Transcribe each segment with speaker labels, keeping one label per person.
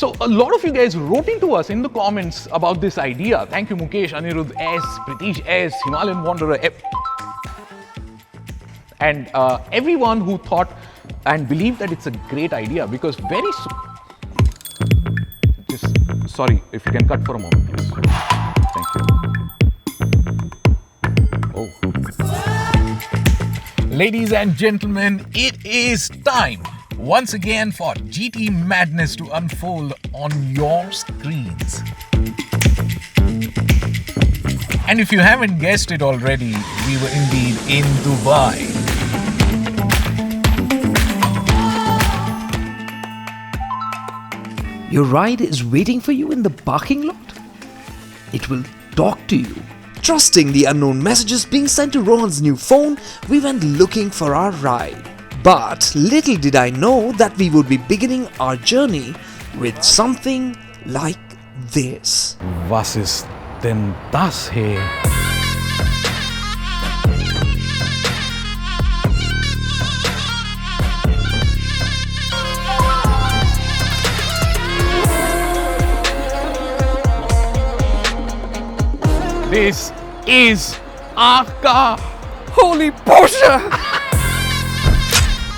Speaker 1: So a lot of you guys wrote into us in the comments about this idea. Thank you Mukesh, Anirudh S, Pritish S, Himalayan Wanderer, and everyone who thought and believed that it's a great idea, because very soon... Sorry, if you can cut for a moment, please. Thank you. Oh. Ladies and gentlemen, it is time once again for GT madness to unfold on your screens. And if you haven't guessed it already, we were indeed in Dubai.
Speaker 2: Your ride is waiting for you in the parking lot? It will talk to you. Trusting the unknown messages being sent to Rohan's new phone, we went looking for our ride. But little did I know that we would be beginning our journey with something like this.
Speaker 1: Was ist denn das hier? This is our car.
Speaker 2: Holy Porsche!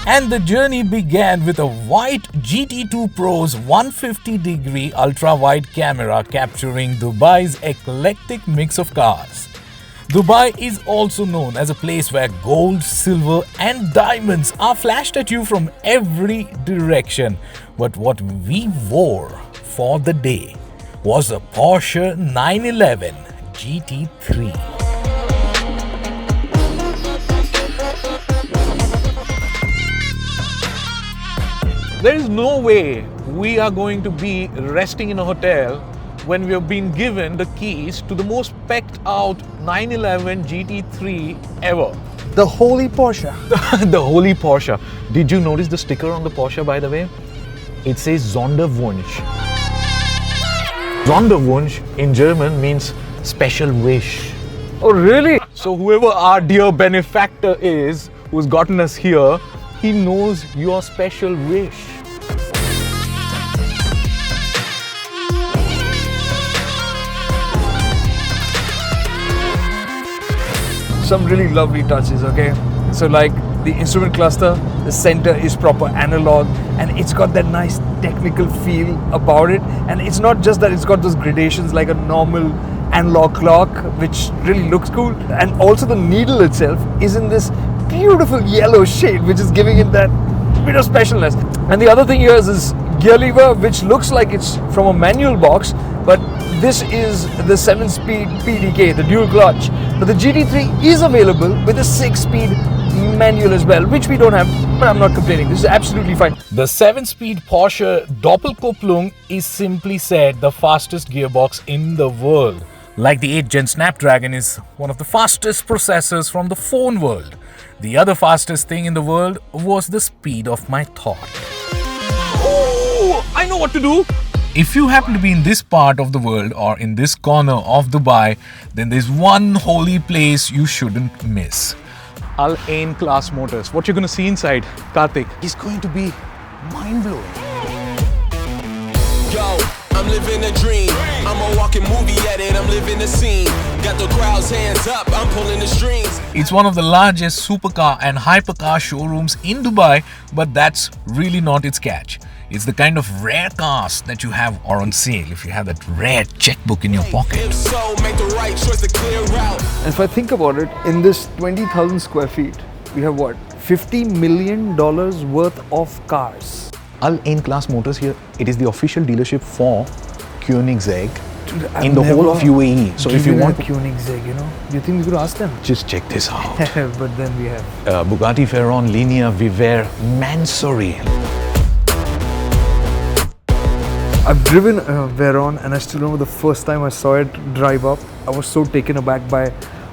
Speaker 3: And the journey began with a white GT2 Pro's 150-degree ultra-wide camera capturing Dubai's eclectic mix of cars. Dubai is also known as a place where gold, silver and diamonds are flashed at you from every direction. But what we wore for the day was a Porsche 911 GT3.
Speaker 1: There is no way we are going to be resting in a hotel when we have been given the keys to the most specced out 911 GT3 ever.
Speaker 4: The holy Porsche.
Speaker 1: The holy Porsche. Did you notice the sticker on the Porsche, by the way? It says Sonderwunsch. Sonderwunsch in German means special wish.
Speaker 4: Oh really?
Speaker 1: So whoever our dear benefactor is, who's gotten us here, he knows your special wish.
Speaker 4: Some really lovely touches, okay? So like the instrument cluster, the center is proper analog and it's got that nice technical feel about it. And it's not just that it's got those gradations like a normal analog clock, which really looks cool. And also the needle itself is in this beautiful yellow shade, which is giving it that bit of specialness. And the other thing here is this gear lever, which looks like it's from a manual box, but this is the 7-speed PDK, the dual clutch. But the GT3 is available with a 6-speed manual as well, which we don't have, but I'm not complaining. This is absolutely fine.
Speaker 3: The 7-speed Porsche Doppelkupplung is simply said the fastest gearbox in the world. Like the 8th Gen Snapdragon is one of the fastest processors from the phone world. The other fastest thing in the world was the speed of my thought.
Speaker 1: Oh, I know what to do.
Speaker 3: If you happen to be in this part of the world or in this corner of Dubai, then there's one holy place you shouldn't miss.
Speaker 1: Ain Class Motors. What you're going to see inside, Kartik, is going to be mind-blowing.
Speaker 5: Yo, I'm living a dream. I'm a walking movie edit. I'm living the scene. Got the crowd's hands up. I'm pulling the strings.
Speaker 3: It's one of the largest supercar and hypercar showrooms in Dubai, but that's really not its catch. It's the kind of rare cars that you have are on sale if you have that rare checkbook in your pocket.
Speaker 5: If so, make the right choice to clear out.
Speaker 4: And if I think about it, in this 20,000 square feet, we have what? $50 million worth of cars.
Speaker 1: Ain Class Motors here, it is the official dealership for Koenigsegg
Speaker 4: Dude,
Speaker 1: in the whole of UAE. So if you want
Speaker 4: Koenigsegg, you know, do you think we could ask them?
Speaker 1: just check this out.
Speaker 4: But then we have
Speaker 1: Bugatti Veyron, Linea, Viver, Mansory.
Speaker 4: I've driven Veyron and I still remember the first time I saw it drive up. I was so taken aback by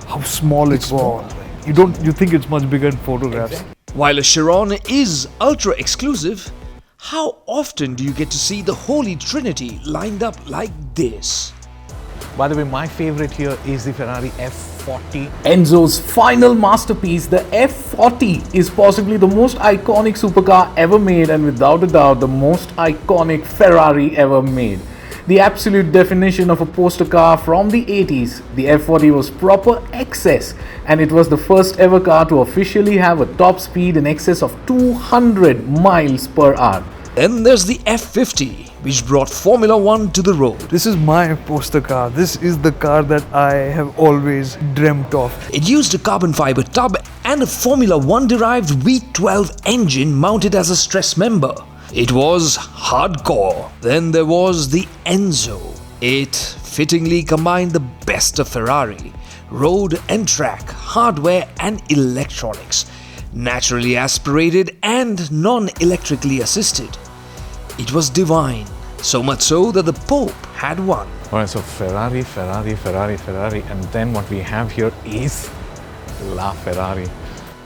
Speaker 4: how small it was. You think it's much bigger in photographs.
Speaker 1: Exactly.
Speaker 2: While a Chiron is ultra exclusive, how often do you get to see the Holy Trinity lined up like this?
Speaker 1: By the way, my favorite here is the Ferrari F40.
Speaker 3: Enzo's final masterpiece, the F40, is possibly the most iconic supercar ever made, and without a doubt the most iconic Ferrari ever made. The absolute definition of a poster car from the 80s, the F40 was proper excess, and it was the first ever car to officially have a top speed in excess of 200 miles per hour.
Speaker 2: Then there's the F50, which brought Formula 1 to the road.
Speaker 4: This is my poster car. This is the car that I have always dreamt of.
Speaker 2: It used a carbon fiber tub and a Formula 1 derived V12 engine mounted as a stress member. It was hardcore. Then there was the Enzo. It fittingly combined the best of Ferrari, road and track, hardware and electronics, naturally aspirated and non-electrically assisted. It was divine, so much so that the Pope had one.
Speaker 1: Alright, so Ferrari, and then what we have here is La Ferrari.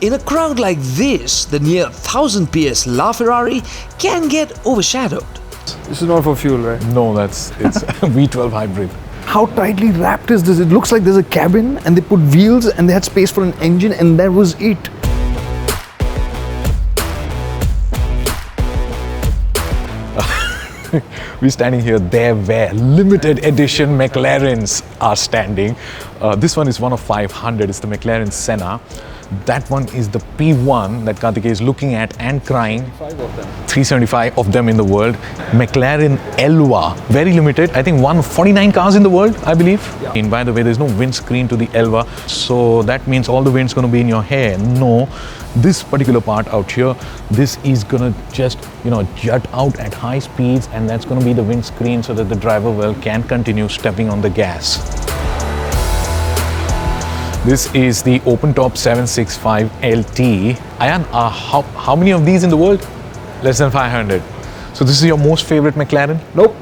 Speaker 2: In a crowd like this, the near 1000 PS LaFerrari can get overshadowed.
Speaker 4: This is not for fuel, right?
Speaker 1: No, it's V12 hybrid.
Speaker 4: How tightly wrapped is this? It looks like there's a cabin and they put wheels and they had space for an engine and that was it.
Speaker 1: We're standing here there where limited edition McLarens are standing. This one is one of 500. It's the McLaren Senna. That one is the P1 that Kartikeya is looking at and crying. 375 of them in the world. McLaren Elva, very limited. I think 149 cars in the world, I believe. Yeah. And by the way, there's no windscreen to the Elva, so that means all the wind's going to be in your hair. No, this particular part out here, this is going to just, jut out at high speeds, and that's going to be the windscreen so that the driver can continue stepping on the gas. This is the open top 765 LT. Ayan, how many of these in the world? Less than 500. So this is your most favorite McLaren?
Speaker 4: Nope.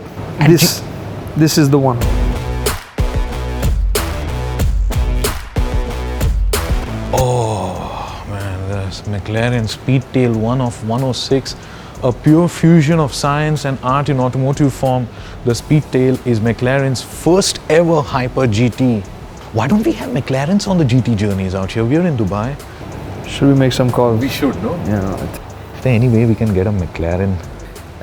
Speaker 4: This is the one.
Speaker 1: Oh man, this McLaren Speedtail 1 of 106. A pure fusion of science and art in automotive form. The Speedtail is McLaren's first ever Hyper GT. Why don't we have McLarens on the GT journeys out here? We're in Dubai.
Speaker 4: Should we make some calls?
Speaker 1: We should, no?
Speaker 4: Yeah.
Speaker 1: Is there any way we can get a McLaren?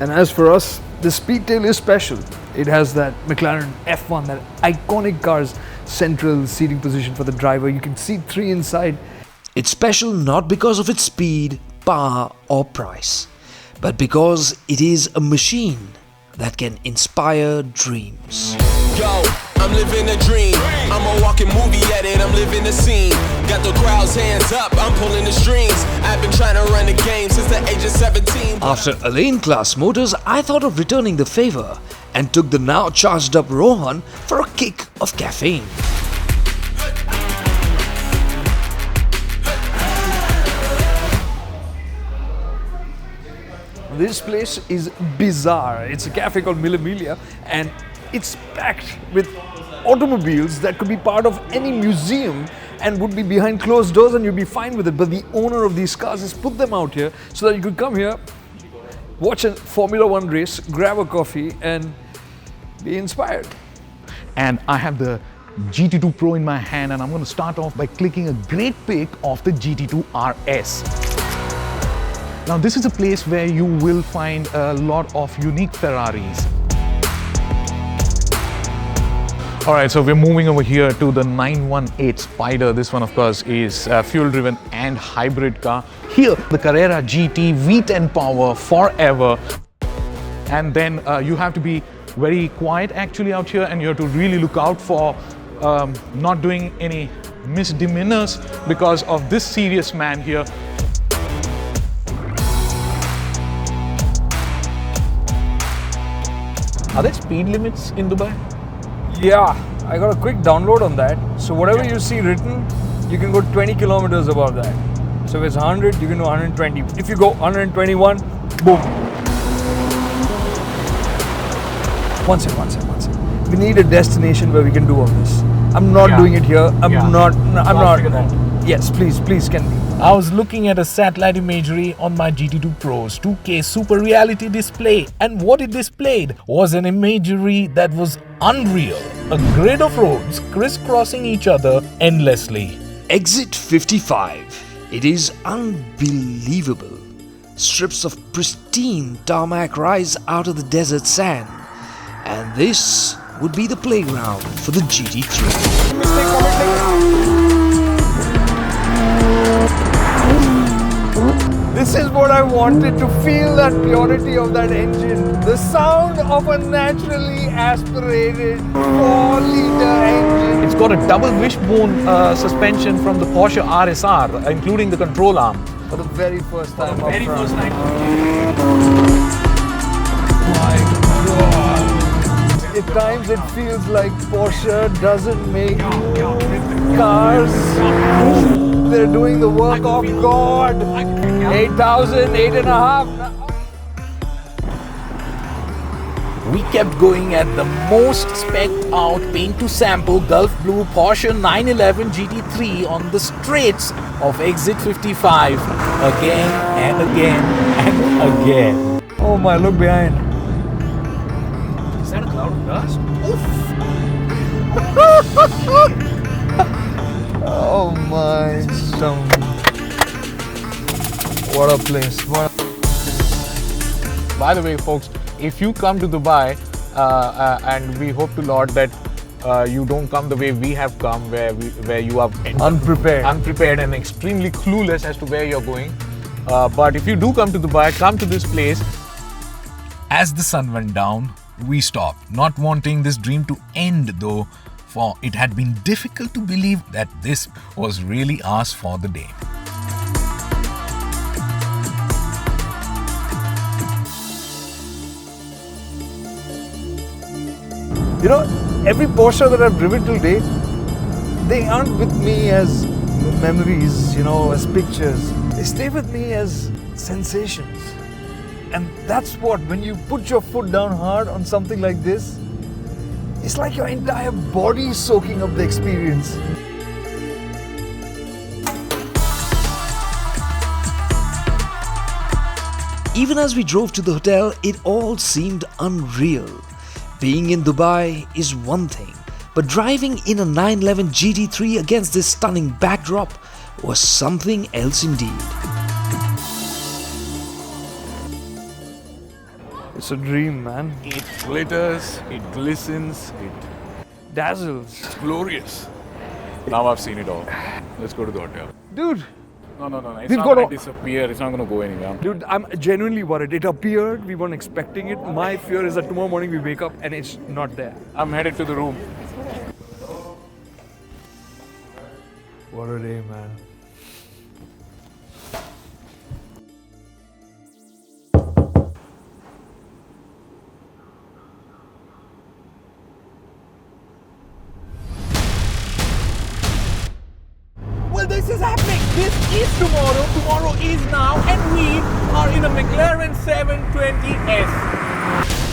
Speaker 4: And as for us, the Speedtail is special. It has that McLaren F1, that iconic car's central seating position for the driver. You can seat 3 inside.
Speaker 2: It's special not because of its speed, power or price, but because it is a machine that can inspire dreams.
Speaker 5: Yo, I'm living a dream. I'm a walking movie edit, I'm living the scene. Got the crowd's hands up, I'm pulling the strings. I've been trying to run the game since the age of 17.
Speaker 2: After Ain Class Motors, I thought of returning the favor and took the now charged up Rohan for a kick of caffeine.
Speaker 4: This place is bizarre. It's a cafe called Millimelia and it's packed with automobiles that could be part of any museum and would be behind closed doors and you'd be fine with it. But the owner of these cars has put them out here so that you could come here, watch a Formula 1 race, grab a coffee and be inspired.
Speaker 1: And I have the GT2 Pro in my hand, and I'm going to start off by clicking a great pic of the GT2 RS. Now this is a place where you will find a lot of unique Ferraris. Alright, so we're moving over here to the 918 Spider. This one of course is fuel driven and hybrid car. Here the Carrera GT V10 power forever. And then you have to be very quiet actually out here, and you have to really look out for not doing any misdemeanors because of this serious man here. Are there speed limits in Dubai?
Speaker 4: Yeah, I got a quick download on that. So whatever you see written, you can go 20 kilometers above that. So if it's 100, you can do 120. If you go 121, boom. One second. We need a destination where we can do all this. I'm not doing it here. I'm not. Yes, please, can we?
Speaker 3: I was looking at a satellite imagery on my GT2 Pro's 2K Super Reality display, and what it displayed was an imagery that was unreal. A grid of roads crisscrossing each other endlessly.
Speaker 2: Exit 55. It is unbelievable. Strips of pristine tarmac rise out of the desert sand, and this would be the playground for the GT3.
Speaker 4: This is what I wanted, to feel that purity of that engine. The sound of a naturally aspirated 4-liter engine.
Speaker 1: It's got a double wishbone suspension from the Porsche RSR, including the control arm.
Speaker 4: For the very first time up
Speaker 1: Very
Speaker 4: front.
Speaker 1: first time.
Speaker 4: My God. At times it feels like Porsche doesn't make cars. They're doing the work of God. 8,000, 8.5.
Speaker 3: We kept going at the most specced out paint to sample Gulf Blue Porsche 911 GT3 on the straights of exit 55 again and again and again.
Speaker 4: Oh my, look behind.
Speaker 1: Is that a cloud of dust?
Speaker 4: Oh my, what a place.
Speaker 1: By the way, folks, if you come to Dubai, and we hope to Lord that you don't come the way we have come, where you are unprepared and extremely clueless as to where you're going. But if you do come to Dubai, come to this place.
Speaker 3: As the sun went down, we stopped, not wanting this dream to end though, for it had been difficult to believe that this was really ours for the day.
Speaker 4: You know, every Porsche that I've driven till date, they aren't with me as memories, as pictures. They stay with me as sensations. And that's what, when you put your foot down hard on something like this, it's like your entire body is soaking up the experience.
Speaker 2: Even as we drove to the hotel, it all seemed unreal. Being in Dubai is one thing, but driving in a 911 GT3 against this stunning backdrop was something else indeed.
Speaker 4: It's a dream, man.
Speaker 3: It glitters, it glistens, it
Speaker 4: Dazzles.
Speaker 3: It's glorious. Now I've seen it all. Let's go to the hotel.
Speaker 4: Dude,
Speaker 3: No. It's
Speaker 4: We've
Speaker 3: not
Speaker 4: got
Speaker 3: going
Speaker 4: to-
Speaker 3: to disappear. It's not going to go anywhere.
Speaker 4: dude, I'm genuinely worried. It appeared, we weren't expecting it. My fear is that tomorrow morning we wake up and it's not there.
Speaker 3: I'm headed to the room.
Speaker 4: What a day, man.
Speaker 1: Well, this is happening. This is tomorrow. Tomorrow is now, and we are in a McLaren 720S.